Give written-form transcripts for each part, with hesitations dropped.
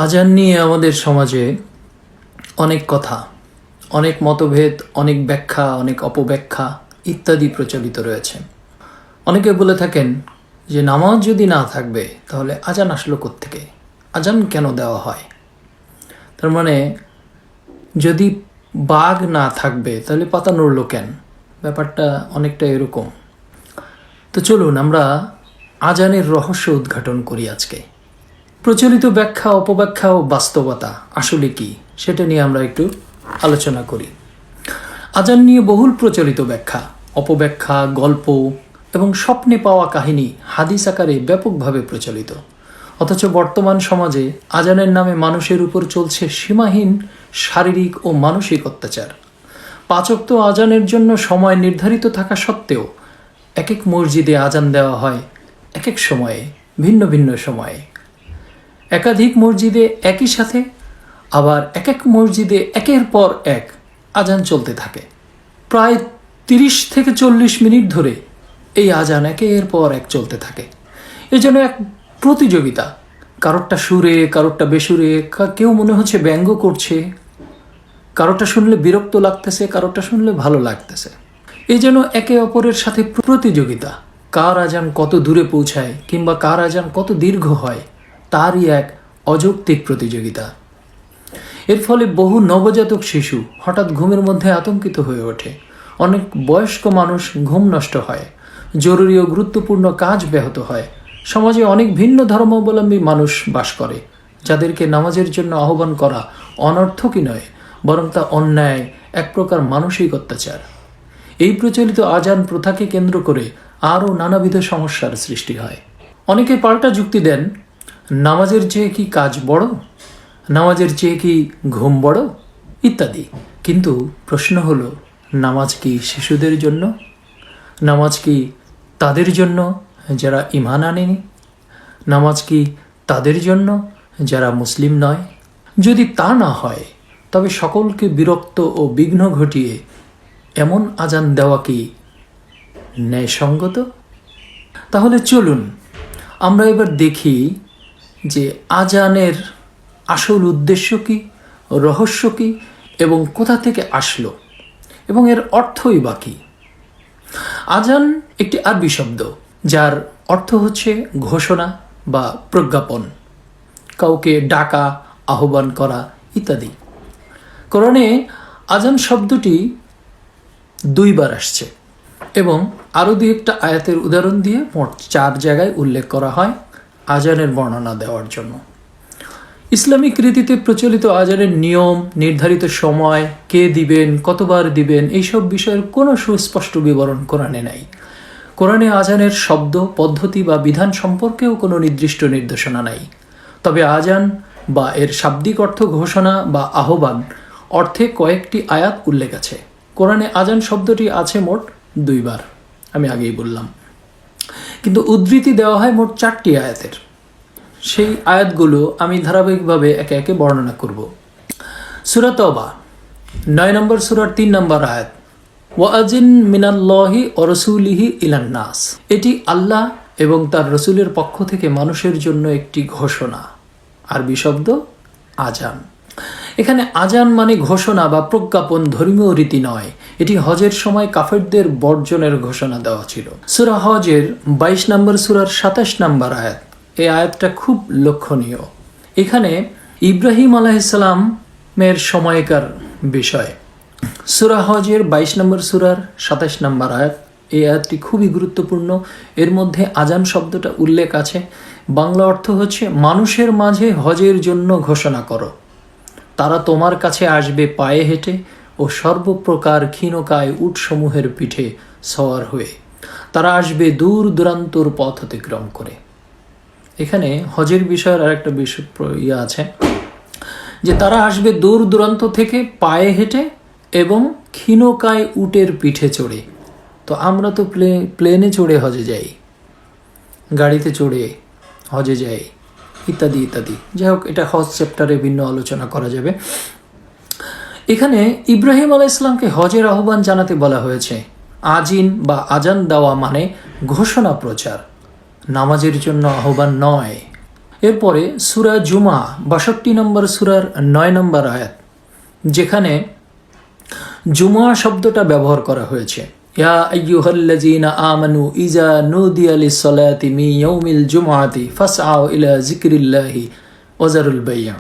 আজান নিয়ে আমাদের সমাজে অনেক কথা, অনেক মতভেদ, অনেক ব্যাখ্যা, অনেক অপব্যাখ্যা ইত্যাদি প্রচলিত রয়েছে। অনেকে বলে থাকেন যে নামাজ যদি না থাকবে তাহলে আজান আসলো কোত্থেকে, আজান কেন দেওয়া হয়? তার মানে যদি বাঘ না থাকবে তাহলে পাতা নড়লো কেন? ব্যাপারটা অনেকটা এরকম। তো চলুন আমরা আজানের রহস্য উদ্ঘাটন করি আজকে। প্রচলিত ব্যাখ্যা, অপব্যাখ্যা ও বাস্তবতা আসলে কি সেটা নিয়ে আমরা একটু আলোচনা করি। আজান নিয়ে বহুল প্রচলিত ব্যাখ্যা, অপব্যাখ্যা, গল্প এবং স্বপ্নে পাওয়া কাহিনী হাদিস আকারে ব্যাপকভাবে প্রচলিত। অথচ বর্তমান সমাজে আজানের নামে মানুষের উপর চলছে সীমাহীন শারীরিক ও মানসিক অত্যাচার। 5 ওয়াক্ত আজানের জন্য সময় নির্ধারিত থাকা সত্ত্বেও এক এক মসজিদে আজান দেওয়া হয় এক এক সময়ে, ভিন্ন ভিন্ন সময়ে, একাধিক মসজিদে একই সাথে, আবার এক এক মসজিদে একের পর এক আজান চলতে থাকে। প্রায় 30 থেকে 40 মিনিট ধরে এই আজান একের পর এক চলতে থাকে। এ যেন এক প্রতিযোগিতা, কারোরটা সুরে, কারোরটা বেসুরে, কেউ মনে হচ্ছে ব্যঙ্গ করছে, কারোরটা শুনলে বিরক্ত লাগতেছে, কারোরটা শুনলে ভালো লাগতেছে। এই যেন একে অপরের সাথে প্রতিযোগিতা, কার আজান কত দূরে পৌঁছায় কিংবা কার আজান কত দীর্ঘ হয় তারই এক অযৌক্তিক প্রতিযোগিতা। এর ফলে বহু নবজাতক শিশু হঠাৎ ঘুমের মধ্যে আতঙ্কিত হয়ে ওঠে। অনেক বয়স্ক মানুষ ঘুম নষ্ট হয়, জরুরি ও গুরুত্বপূর্ণ কাজ ব্যাহত হয়। সমাজে অনেক ভিন্ন ধর্মাবলম্বী মানুষ বাস করে, যাদেরকে নামাজের জন্য আহ্বান করা অনর্থকই নয়, বরং তা অন্যায়, এক প্রকার মানসিক অত্যাচার। এই প্রচলিত আজান প্রথাকে কেন্দ্র করে আরও নানাবিধ সমস্যার সৃষ্টি হয়। অনেকে পাল্টা যুক্তি দেন, নামাজের চেয়ে কি কাজ বড়, নামাজের চেয়ে কি ঘুম বড় ইত্যাদি। কিন্তু প্রশ্ন হলো, নামাজ কি শিশুদের জন্য? নামাজ কি তাদের জন্য যারা ঈমান আনেনি? নামাজ কি তাদের জন্য যারা মুসলিম নয়? যদি তা না হয় তবে সকলকে বিরক্ত ও বিঘ্ন ঘটিয়ে এমন আজান দেওয়া কি ন্যায়সঙ্গত? তাহলে চলুন আমরা এবার দেখি যে আজানের আসল উদ্দেশ্য কি, রহস্য কি এবং কোথা থেকে আসলো এবং এর অর্থই বা কী। আজান একটি আরবি শব্দ, যার অর্থ হচ্ছে ঘোষণা বা প্রজ্ঞাপন, কাউকে ডাকা, আহ্বান করা ইত্যাদি। কোরআনে আজান শব্দটি 2 বার আসছে এবং আরও 2-1টা আয়াতের উদাহরণ দিয়ে মোট 4 জায়গায় উল্লেখ করা হয় আজানের বর্ণনা দেওয়ার জন্য। ইসলামিক রীতিতে প্রচলিত আজানের নিয়ম, নির্ধারিত সময়, কে দিবেন, কতবার দিবেন, এইসব বিষয়ের কোনো সুস্পষ্ট বিবরণ কোরআনে নাই। কোরআনে আজানের শব্দ, পদ্ধতি বা বিধান সম্পর্কেও কোনো নির্দিষ্ট নির্দেশনা নাই। তবে আজান বা এর শাব্দিক অর্থ ঘোষণা বা আহ্বান অর্থে কয়েকটি আয়াত উল্লেখ আছে। কোরআনে আজান শব্দটি আছে মোট 2 বার, আমি আগেই বললাম, কিন্তু উদ্ধৃতি দেওয়া হয় মোট 4টি আয়াতের। সেই আয়াতগুলো আমি ধারাবাহিকভাবে একে একে বর্ণনা করব। সূরা তওবা 9 নম্বর সূরার 3 নম্বর আয়াত, ওয়াজিন মিনাল্লাহি ওয়া রাসূলিহি ইলান নাস। এটি আল্লাহ এবং তার রসুলের পক্ষ থেকে মানুষের জন্য একটি ঘোষণা। আরবি শব্দ আজান। এখানে আজান মানে ঘোষণা বা প্রজ্ঞাপন, ধর্মীয় রীতি নয়। এটি হজের সময় কাফেরদের বর্জনের ঘোষণা দেওয়া ছিল। সূরা হজের 22 নম্বর সূরার 27 নম্বর আয়াত, এই আয়াতটা খুব লক্ষণীয়। এখানে ইব্রাহিম আলাইহিসসালামের সময়কার বিষয়। সূরা হজের 22 নম্বর সূরার 27 নম্বর আয়াত, এই আয়াতটি খুবই গুরুত্বপূর্ণ। এর মধ্যে আজান শব্দটা উল্লেখ আছে। বাংলা অর্থ হচ্ছে, মানুষের মাঝে হজের জন্য ঘোষণা করো, তারা তোমার কাছে আসবে পায়ে হেঁটে ও সর্বপ্রকার ক্ষীণকায় উটসমূহের পিঠে সওয়ার হয়ে। তারা আসবে দূর দূরান্তর পথ অতিক্রম করে। এখানে হজের বিষয়ের আরেকটা বিষয় আছে, যে তারা আসবে দূর দূরান্ত থেকে পায়ে হেঁটে এবং ক্ষীণকায় উটের পিঠে চড়ে। তো আমরা তো প্লেনে চড়ে হজে যাই, গাড়িতে চড়ে হজে যাই ইত্যাদি ইত্যাদি। যাই হোক, এটা হজ চ্যাপ্টারে ভিন্ন আলোচনা করা যাবে। এখানে ইব্রাহিম আলাইহিসসালামকে হজের আহ্বান জানাতে বলা হয়েছে। আজিন বা আজান দেওয়া মানে ঘোষণা প্রচার, নামাজের জন্য আহ্বান নয়। এরপরে সূরা জুমা ৬২ নম্বর সূরার ৯ নম্বর আয়াত, যেখানে জুমা শব্দটা ব্যবহার করা হয়েছে। ইয়া আইয়ুহাল্লাযীনা আমানু ইযা নুদিয়া লিস-সালাতি মিন ইয়াউমিল জুমআতি ফাসআউ ইলা যিকরিল্লাহি ওয়া যারুল বাই'a।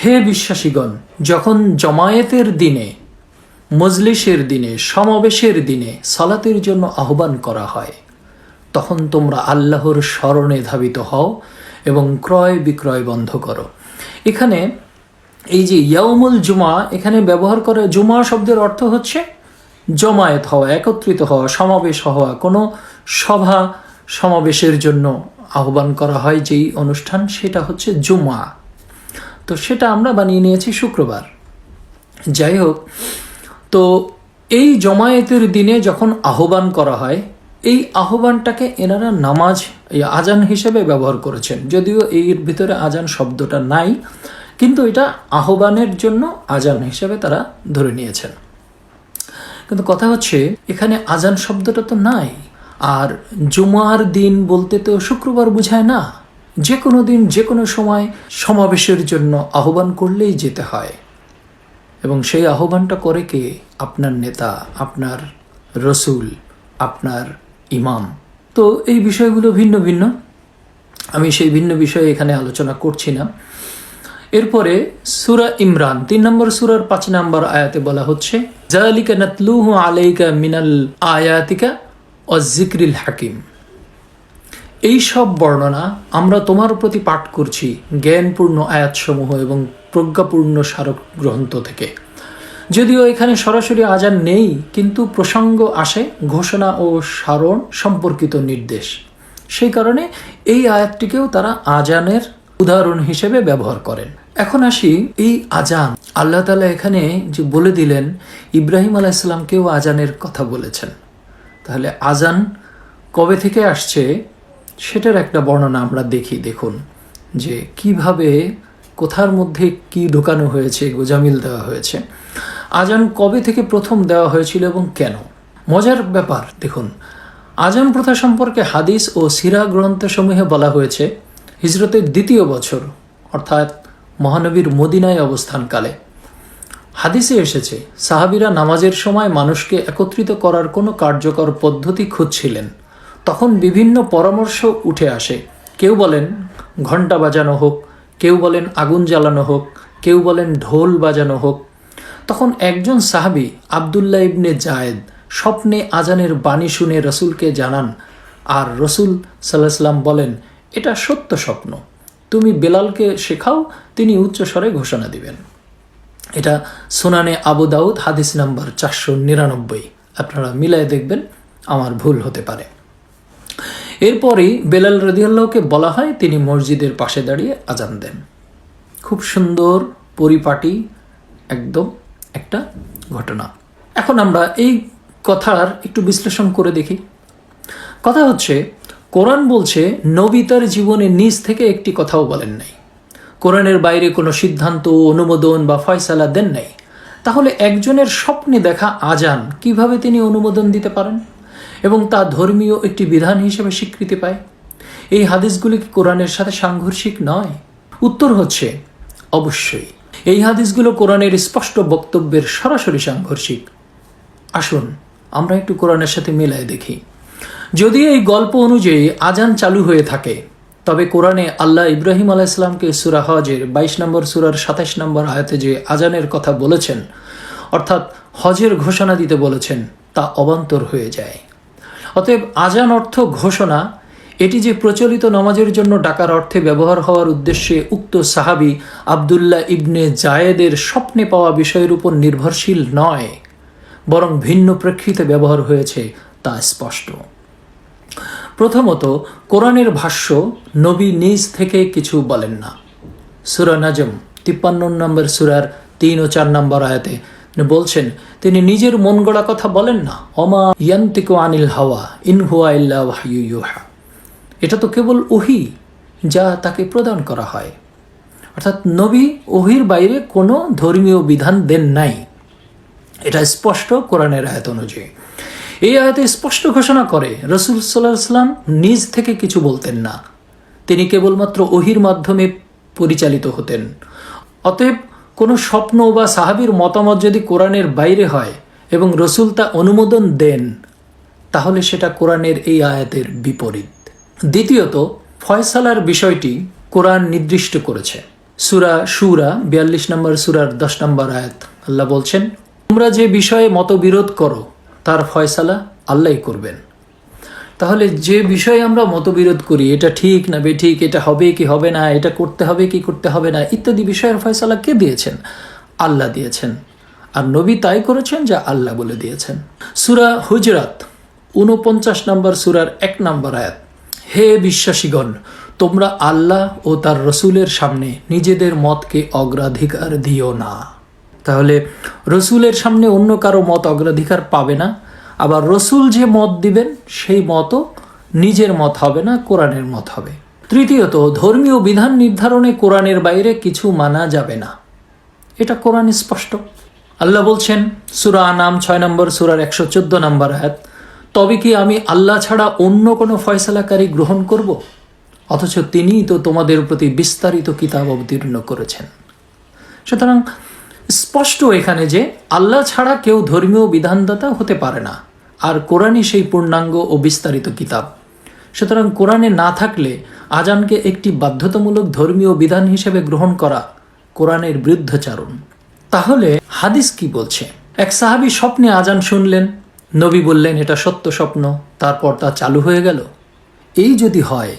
হে বিশ্বাসীগণ, যখন জমায়েতের দিনে, মজলিসের দিনে, সমাবেশের দিনে সালাতের জন্য আহ্বান করা হয়, তখন তোমরা আল্লাহর স্মরণে ধাবিত হও এবং ক্রয় বিক্রয় বন্ধ করো। এখানে এই যে ইয়াউমুল জুমা এখানে ব্যবহার করে, জুমা শব্দের অর্থ হচ্ছে জমায়েত হওয়া, একত্রিত হওয়া, সমাবেশ হওয়া। কোনো সভা সমাবেশের জন্য আহ্বান করা হয় যেই অনুষ্ঠান, সেটা হচ্ছে জুমা। তো সেটা আমরা বানিয়ে নিয়েছি শুক্রবার। যাই হোক, তো এই জমায়েতের দিনে যখন আহ্বান করা হয়, এই আহ্বানটাকে এনারা নামাজ, এই আজান হিসেবে ব্যবহার করেছেন। যদিও এর ভিতরে আজান শব্দটা নাই, কিন্তু এটা আহ্বানের জন্য আজান হিসেবে তারা ধরে নিয়েছেন। কিন্তু কথা হচ্ছে এখানে আজান শব্দটা তো নাই। আর জুমার দিন বলতে তো শুক্রবার বোঝায় না, যে কোনো দিন যে কোনো সময় সমাবেশের জন্য আহ্বান করলেই যেতে হয়। এবং সেই আহ্বানটা করে কে? আপনার নেতা, আপনার রসুল, আপনার ইমাম। তো এই বিষয়গুলো ভিন্ন ভিন্ন, আমি সেই ভিন্ন বিষয়ে এখানে আলোচনা করছি না। এরপরে সূরা ইমরান ৩ নম্বর সূরার ৫ নম্বর আয়াতে বলা হচ্ছে, যালিকা নাতলুহু আলাইকা মিনাল আয়াতিকা ওয়াজ যিকরিল হাকিম। এই সব বর্ণনা আমরা তোমার প্রতি পাঠ করছি জ্ঞানপূর্ণ আয়াতসমূহ এবং প্রজ্ঞাপূর্ণ স্মারক গ্রন্থ থেকে। যদিও এখানে সরাসরি আজান নেই, কিন্তু প্রসঙ্গ আসে ঘোষণা ও স্মরণ সম্পর্কিত নির্দেশ। সেই কারণে এই আয়াতটিকেও তারা আজানের উদাহরণ হিসেবে ব্যবহার করেন। এখন আসি এই আজান। আল্লাহ তাআলা এখানে যে বলে দিলেন ইব্রাহিম আলাইহিসসালামকেও আজানের কথা বলেছেন, তাহলে আজান কবে থেকে আসছে সেটার একটা বর্ণনা আমরা দেখি। দেখুন যে কিভাবে, কোথার মধ্যে কি ঢোকানো হয়েছে, গোজামিল দেওয়া হয়েছে। আজান কবে থেকে প্রথম দেওয়া হয়েছিল এবং কেন? মজার ব্যাপার দেখুন, আজান প্রথা সম্পর্কে হাদিস ও সিরা গ্রন্থসমূহে বলা হয়েছে হিজরতের ২য় বছর, অর্থাৎ মহানবীর মদিনায় অবস্থানকালে। হাদিসে এসেছে সাহাবীরা নামাজের সময় মানুষকে একত্রিত করার কোনো কার্যকর পদ্ধতি খুঁজছিলেন। তখন বিভিন্ন পরামর্শ উঠে আসে। কেউ বলেন ঘণ্টা বাজানো হোক, কেউ বলেন আগুন জ্বালানো হোক, কেউ বলেন ঢোল বাজানো হোক। তখন একজন সাহাবী আবদুল্লাহ ইবনে জায়েদ স্বপ্নে আজানের বাণী শুনে রসুলকে জানান, আর রসুল সাল্লাল্লাহু আলাইহি ওয়াসাল্লাম বলেন, এটা সত্য স্বপ্ন, তুমি বেলালকে শেখাও, তিনি উচ্চস্বরে ঘোষণা দিবেন। এটা সুনানে আবু দাউদ হাদিস নাম্বার 499। আপনারা মিলায় দেখবেন, আমার ভুল হতে পারে। এরপরই বেলাল রাদিয়াল্লাহুকে বলা হয় তিনি মসজিদের পাশে দাঁড়িয়ে আজান দেন। খুব সুন্দর পরিপাটি একদম একটা ঘটনা। এখন আমরা এই কথার একটু বিশ্লেষণ করে দেখি। কথা হচ্ছে, কোরআন বলছে নবী তার জীবনে নিজ থেকে একটি কথাও বলেন নাই, কোরআনের বাইরে কোনো সিদ্ধান্ত, অনুমোদন বা ফয়সালা দেন নাই। তাহলে একজনের স্বপ্নে দেখা আজান কিভাবে তিনি অনুমোদন দিতে পারেন এবং তা ধর্মীয় একটি বিধান হিসেবে স্বীকৃতি পায়? এই হাদিসগুলি কি কোরআনের সাথে সাংঘর্ষিক নয়? উত্তর হচ্ছে অবশ্যই। এই হাদিসগুলো কোরআনের স্পষ্ট বক্তব্যের সরাসরি সাংঘর্ষিক। আসুন আমরা একটু কোরআনের সাথে মিলায় দেখি। যদি এই গল্প অনুযায়ী আজান চালু হয়ে থাকে, তবে কোরআনে আল্লাহ ইব্রাহিম আলাইহিস সালামকে সূরা হজের 22 নম্বর সূরার 27 নম্বর আয়াতে যে আজানের কথা বলেছেন, অর্থাৎ হজের ঘোষণা দিতে বলেছেন, তা অবান্তর হয়ে যায়। অতএব আজান অর্থ ঘোষণা, এটি যে প্রচলিত নামাজের জন্য ডাকার অর্থে ব্যবহার হওয়ার উদ্দেশ্যে উক্ত সাহাবী আবদুল্লাহ ইবনে জায়েদের স্বপ্নে পাওয়া বিষয়ের উপর নির্ভরশীল নয়, বরং ভিন্ন প্রেক্ষিতে ব্যবহার হয়েছে তা স্পষ্ট। প্রথমত, কোরআনের ভাষ্য নবী নিজ থেকে কিছু বলেন না। সূরা নাজম 53 নম্বর সূরার 3 ও 4 নম্বর আয়াতে বলছেন তিনি নিজের মন গড়া কথা বলেন না। ওমা ইয়ান্তিকু আনিল হাওয়া ইন হুয়া ইল্লা ওয়াহয়ু ইউহা। এটা তো কেবল ওহী যা তাকে প্রদান করা হয়। অর্থাৎ নবী ওহীর বাইরে কোনো ধর্মীয় বিধান দেন নাই। এটা স্পষ্ট কোরআনের আয়াত অনুযায়ী। এই আয়াতে স্পষ্ট ঘোষণা করে রাসূল সাল্লাল্লাহু আলাইহি ওয়াসাল্লাম নিজ থেকে কিছু বলতেন না, তিনি কেবলমাত্র ওহির মাধ্যমে পরিচালিত হতেন। অতএব কোনো স্বপ্ন বা সাহাবীর মতামত যদি কোরআনের বাইরে হয় এবং রসুল তা অনুমোদন দেন, তাহলে সেটা কোরআনের এই আয়াতের বিপরীত। দ্বিতীয়ত, ফয়সালার বিষয়টি কোরআন নির্দিষ্ট করেছে। সূরা শুরা 42 নম্বর সূরার 10 নম্বর আয়াত, আল্লাহ বলছেন, তোমরা যে বিষয়ে মতবিরোধ করো তার ফয়সালা আল্লাহই করবেন। তাহলে যে বিষয়ে আমরা মতবিরোধ করি, এটা ঠিক না বেঠিক, এটা হবে কি হবে না, এটা করতে হবে কি করতে হবে না ইত্যাদি বিষয়ের ফয়সালা কে দিয়েছেন? আল্লাহ দিয়েছেন। আর নবী তাই করেছেন যা আল্লাহ বলে দিয়েছেন। সূরা হুজরাত 49 নম্বর সূরার 1 নম্বর আয়াত, হে বিশ্বাসীগণ, তোমরা আল্লাহ ও তার রসুলের সামনে নিজেদের মতকে অগ্রাধিকার দিও না। তাহলে রসুলের সামনে অন্য কারো মত অগ্রাধিকার পাবে না। আবার রসুল যে মত দিবেন সেই মতও নিজের মত হবে না, কোরআনের মত হবে। তৃতীয়ত, ধর্মীয় বিধান নির্ধারণে কোরআনের বাইরে কিছু মানা যাবে না, এটা কোরআন স্পষ্ট। আল্লাহ বলছেন সূরা আনাম 6 নম্বর সূরার 114 নম্বর আয়াত, তবে কি আমি আল্লাহ ছাড়া অন্য কোনো ফয়সালাকারী গ্রহণ করব? অথচ তিনিই তো তোমাদের প্রতি বিস্তারিত কিতাব অবতীর্ণ করেছেন। সুতরাং স্পষ্ট এখানে যে আল্লাহ ছাড়া কেউ ধর্মীয় বিধানদাতা হতে পারে না, আর কোরআনই সেই পূর্ণাঙ্গ ও বিস্তারিত কিতাব। সুতরাং কোরআনে না থাকলে আজানকে একটি বাধ্যতামূলক ধর্মীয় বিধান হিসেবে গ্রহণ করা কোরআনের বিরুদ্ধাচরণ। তাহলে হাদিস কি বলছে? এক সাহাবী স্বপ্নে আজান শুনলেন, নবী বললেন এটা সত্য স্বপ্ন, তারপর তা চালু হয়ে গেল। এই যদি হয়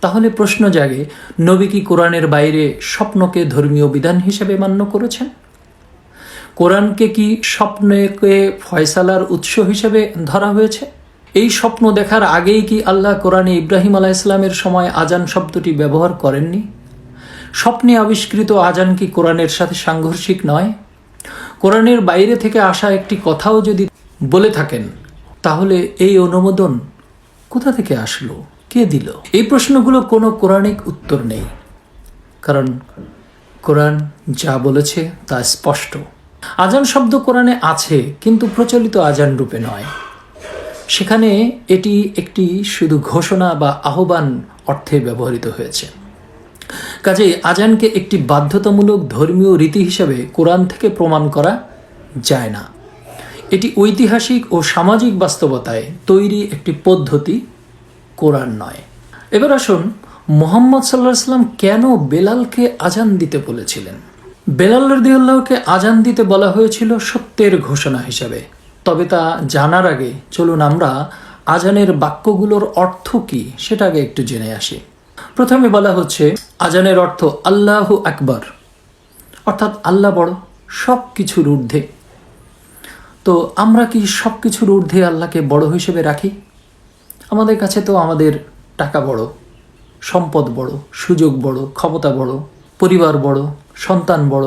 তাহলে প্রশ্ন জাগে, নবী কি কোরআনের বাইরে স্বপ্নকে ধর্মীয় বিধান হিসেবে মান্য করেছেন? কোরআনকে কি স্বপ্নকে ফয়সালার উৎস হিসেবে ধরা হয়েছে? এই স্বপ্ন দেখার আগেই কি আল্লাহ কোরআনে ইব্রাহিম আলাইহিসসালামের সময় আজান শব্দটি ব্যবহার করেননি? স্বপ্নে আবিষ্কৃত আজান কি কোরআনের সাথে সাংঘর্ষিক নয়? কোরআনের বাইরে থেকে আসা একটি কথাও যদি বলে থাকেন, তাহলে এই অনুমোদন কোথা থেকে আসলো, কে দিল? এই প্রশ্নগুলো কোনো কোরআনিক উত্তর নেই, কারণ কোরআন যা বলেছে তা স্পষ্ট। আজান শব্দ কোরআনে আছে, কিন্তু প্রচলিত আজান রূপে নয়। সেখানে এটি একটি শুধু ঘোষণা বা আহ্বান অর্থে ব্যবহৃত হয়েছে। কাজেই আজানকে একটি বাধ্যতামূলক ধর্মীয় রীতি হিসেবে কোরআন থেকে প্রমাণ করা যায় না। এটি ঐতিহাসিক ও সামাজিক বাস্তবতায় তৈরি একটি পদ্ধতি, কোরআন নয়। এবার আসুন, মুহাম্মদ সাল্লাল্লাহু আলাইহি ওয়াসাল্লাম কেন বেলালকে আজান দিতে বলেছিলেন? বেলাল রাদিয়াল্লাহুকে আজান দিতে বলা হয়েছিল সত্যের ঘোষণা হিসাবে। তবে তা জানার আগে চলুন আমরা আজানের বাক্যগুলোর অর্থ কি সেটা আগে একটু জেনে আসি। প্রথমে বলা হচ্ছে আজানের অর্থ আল্লাহু আকবার, অর্থাৎ আল্লাহ বড়, সব কিছুর ঊর্ধ্বে। তো আমরা কি সব কিছুর ঊর্ধ্বে আল্লাহকে বড় হিসেবে রাখি? আমাদের কাছে তো আমাদের টাকা বড়, সম্পদ বড়, সুযোগ বড়, ক্ষমতা বড়, পরিবার বড়, সন্তান বড়,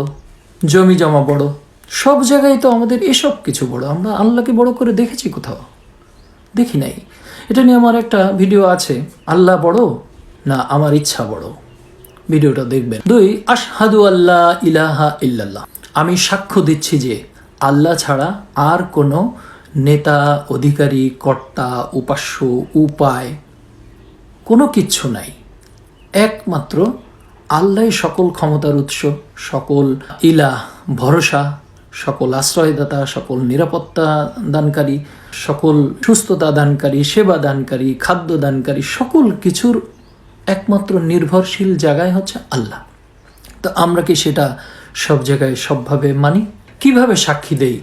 জমি জমা বড়, সব জায়গায় তো আমাদের এসব কিছু বড়। আমরা আল্লাহকে বড় করে দেখেছি কোথাও? দেখি নাই। এটা নিয়ে আমার একটা ভিডিও আছে, আল্লাহ বড় না আমার ইচ্ছা বড়, ভিডিওটা দেখবেন। 2, আশহাদু আল্লা ইলাহা ইল্লাল্লাহ, আমি সাক্ষ্য দিচ্ছি যে আল্লাহ ছাড়া আর কোনো নেতা, অধিকারী, কর্তা, উপাস্য, উপায় কোনো কিচ্ছু নাই। একমাত্র আল্লাহই সকল ক্ষমতার উৎস, সকল ইলাহ ভরসা, সকল আশ্রয়দাতা, সকল নিরাপত্তা দানকারী, সকল সুস্থতা দানকারী, সেবা দানকারী, খাদ্য দানকারী, সকল কিছুর একমাত্র নির্ভরশীল জায়গায় হচ্ছে আল্লাহ। তো আমরা কি সেটা সব জায়গায় সবভাবে মানি? কিভাবে সাক্ষী দেই?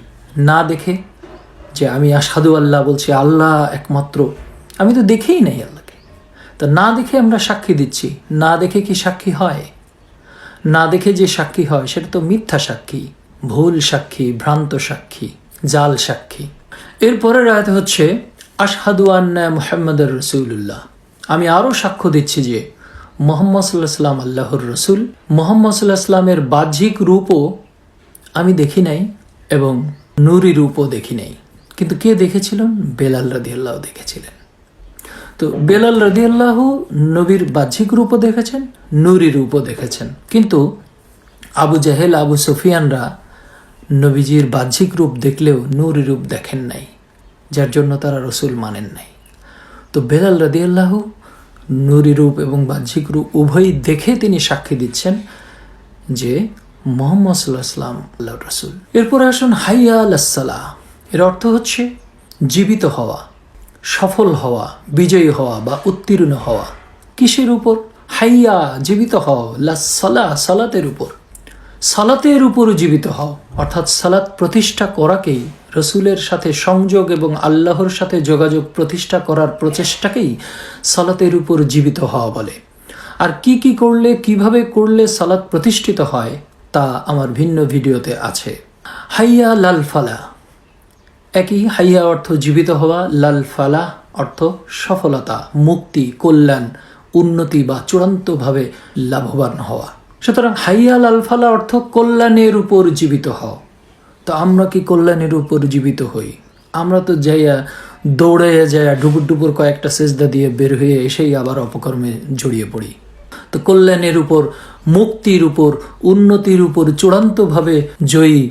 না দেখে যে আমি আশহাদু আল্লাহ বলছি, আল্লাহ একমাত্র, আমি তো দেখেই নাই আল্লাহকে। তা না দেখে আমরা সাক্ষী দিচ্ছি। না দেখে কি সাক্ষী হয়? না দেখে যে সাক্ষী হয় সেটা তো মিথ্যা সাক্ষী, ভুল সাক্ষী, ভ্রান্ত সাক্ষী, জাল সাক্ষী। এরপরের আয়াত হচ্ছে আশহাদু আন্না মুহাম্মাদুর রাসূলুল্লাহ, আমি আরও সাক্ষ্য দিচ্ছি যে মুহাম্মদ সাল্লাল্লাহু আলাইহি ওয়াসাল্লাম আল্লাহর রসুল। মুহাম্মদ সাল্লাল্লাহু আলাইহি ওয়াসাল্লামের বাহ্যিক রূপও আমি দেখি নাই এবং নূরি রূপও দেখি নাই। কিন্তু কে দেখেছিলেন? বেলাল রাদিয়াল্লাহু দেখেছিলেন। তো বেলাল রাদিয়াল্লাহু নবীর বাহ্যিক রূপও দেখেছেন, নূরি রূপও দেখেছেন। কিন্তু আবু জাহেল, আবু সুফিয়ানরা নবীজির বাহ্যিক রূপ দেখলেও নূরি রূপ দেখেন নাই, যার জন্য তারা রসুল মানেন নাই। তো বেলাল রাদিয়াল্লাহু নূরি রূপ এবং বাহ্যিক রূপ উভয়ই দেখে তিনি সাক্ষী দিচ্ছেন যে মুহাম্মদ সাল্লাল্লাহু আলাইহি ওয়াসাল্লাম আল্লাহর রাসূল। এরপরে আসুন হাইয়া আলাস সালাহ। এর অর্থ হচ্ছে জীবিত হওয়া, সফল হওয়া, বিজয়ী হওয়া বা উত্তীর্ণ হওয়া। কিসের উপর? হাইয়া, জীবিত হও, লাস সালাহ, সালাতের উপর। সালাতের উপর জীবিত হও, অর্থাৎ সালাত প্রতিষ্ঠা করাকেই, রসুলের সাথে সংযোগ এবং আল্লাহর সাথে যোগাযোগ প্রতিষ্ঠা করার প্রচেষ্টাকেই সালাতের উপর জীবিত হওয়া বলে। আর কি কি করলে, কিভাবে করলে সালাত প্রতিষ্ঠিত হয় তা আমার ভিন্ন ভিডিওতে আছে। হাইয়া লাল ফালা, একই হাইয়া অর্থ জীবিত হওয়া, লাল ফালা অর্থ সফলতা, মুক্তি, কল্যাণ, উন্নতি বা চূড়ান্তভাবে লাভবান হওয়া। সুতরাং হাইয়া লাল ফালা অর্থ কল্যাণের উপর জীবিত হও। তো আমরা কি কল্যাণের উপর জীবিত হই? আমরা তো যাইয়া দৌড়ে যাইয়া ডুবুর ডুবুর কয়েকটা সেজদা দিয়ে বের হয়ে এসেই আবার অপকর্মে জড়িয়ে পড়ি। তো কল্যাণের উপর, মুক্তির উপর, উন্নতির উপর চূড়ান্তভাবে জয়ী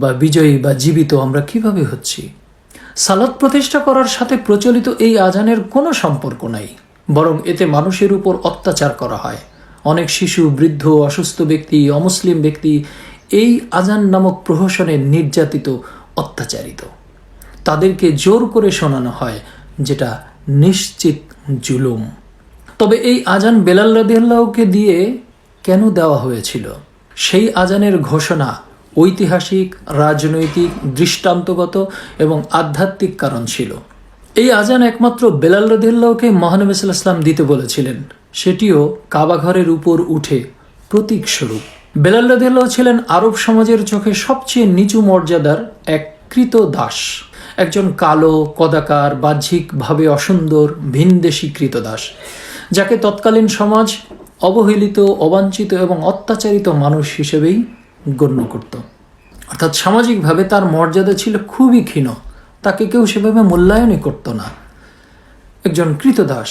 বা বিজয়ী বা জীবিত আমরা কিভাবে হচ্ছি? সালাত প্রতিষ্ঠা করার সাথে প্রচলিত এই আজানের কোনো সম্পর্ক নাই, বরং এতে মানুষের উপর অত্যাচার করা হয়। অনেক শিশু, বৃদ্ধ, অসুস্থ ব্যক্তি, অমুসলিম ব্যক্তি এই আজান নামক প্রহসনে নির্যাতিত, অত্যাচারিত। তাদেরকে জোর করে শোনানো হয়, যেটা নিশ্চিত জুলুম। তবে এই আজান বেলাল রাদিয়াল্লাহুকে দিয়ে কেন দেওয়া হয়েছিল? সেই আজানের ঘোষণা ঐতিহাসিক, রাজনৈতিক, দৃষ্টান্তগত এবং আধ্যাত্মিক কারণ ছিল। এই আজান একমাত্র বেলাল রাদিয়াল্লাহুকে মহানবী সাল্লাল্লাহু আলাইহি ওয়াসাল্লাম দিতে বলেছিলেন, সেটিও কাবাঘরের উপর উঠে প্রতীক স্বরূপ। বেলাল রাদিয়াল্লাহু ছিলেন আরব সমাজের চোখে সবচেয়ে নিচু মর্যাদার এক কৃত দাস, একজন কালো, কদাকার, বাহ্যিকভাবে অসুন্দর, ভিনদেশী কৃতদাস, যাকে তৎকালীন সমাজ অবহেলিত, অবাঞ্ছিত এবং অত্যাচারিত মানুষ হিসেবেই গণ্য করত। অর্থাৎ সামাজিকভাবে তার মর্যাদা ছিল খুবই ক্ষীণ, তাকে কেউ সেভাবে মূল্যায়নই করত না। একজন কৃতদাস,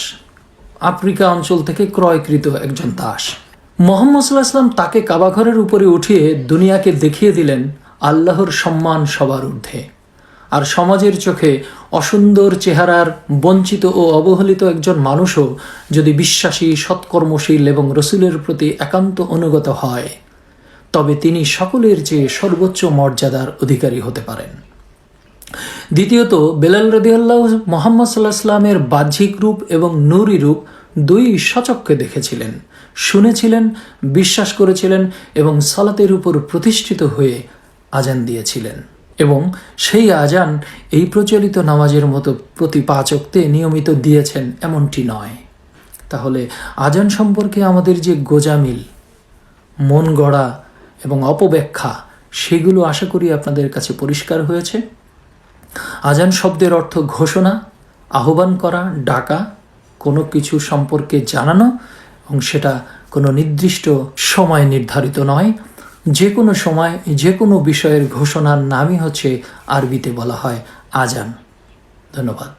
আফ্রিকা অঞ্চল থেকে ক্রয়কৃত একজন দাস। মুহাম্মদ সাল্লাল্লাহু আলাইহি ওয়াসাল্লাম তাকে কাবাঘরের উপরে উঠিয়ে দুনিয়াকে দেখিয়ে দিলেন আল্লাহর সম্মান সবার ঊর্ধ্বে। আর সমাজের চোখে অসুন্দর চেহারার, বঞ্চিত ও অবহেলিত একজন মানুষও যদি বিশ্বাসী, সৎকর্মশীল এবং রসুলের প্রতি একান্ত অনুগত হয়, তবে তিনি সকলের চেয়ে সর্বোচ্চ মর্যাদার অধিকারী হতে পারেন। দ্বিতীয়ত, বেলাল রাদিয়াল্লাহু মুহাম্মদ সাল্লাল্লাহু আলাইহি ওয়াসাল্লামের বাহ্যিক রূপ এবং নূরি রূপ দুই সচক্ষে দেখেছিলেন, শুনেছিলেন, বিশ্বাস করেছিলেন এবং সালাতের উপর প্রতিষ্ঠিত হয়ে আজান দিয়েছিলেন। এবং সেই আজান এই প্রচলিত নামাজের মতো প্রতি 5 ওয়াক্তে নিয়মিত দিয়েছেন এমনটি নয়। তাহলে আজান সম্পর্কে আমাদের যে গোজামিল, মন গড়া এবং অপব্যাখ্যা, সেগুলো আশা করি আপনাদের কাছে পরিষ্কার হয়েছে। আজান শব্দের অর্থ ঘোষণা, আহ্বান করা, ডাকা, কোনো কিছু সম্পর্কে জানানো, এবং সেটা কোনো নির্দিষ্ট সময় নির্ধারিত নয়। যে কোনো সময়, যে কোনো বিষয়ের ঘোষণার নামই হচ্ছে আরবিতে বলা হয় আজান। ধন্যবাদ।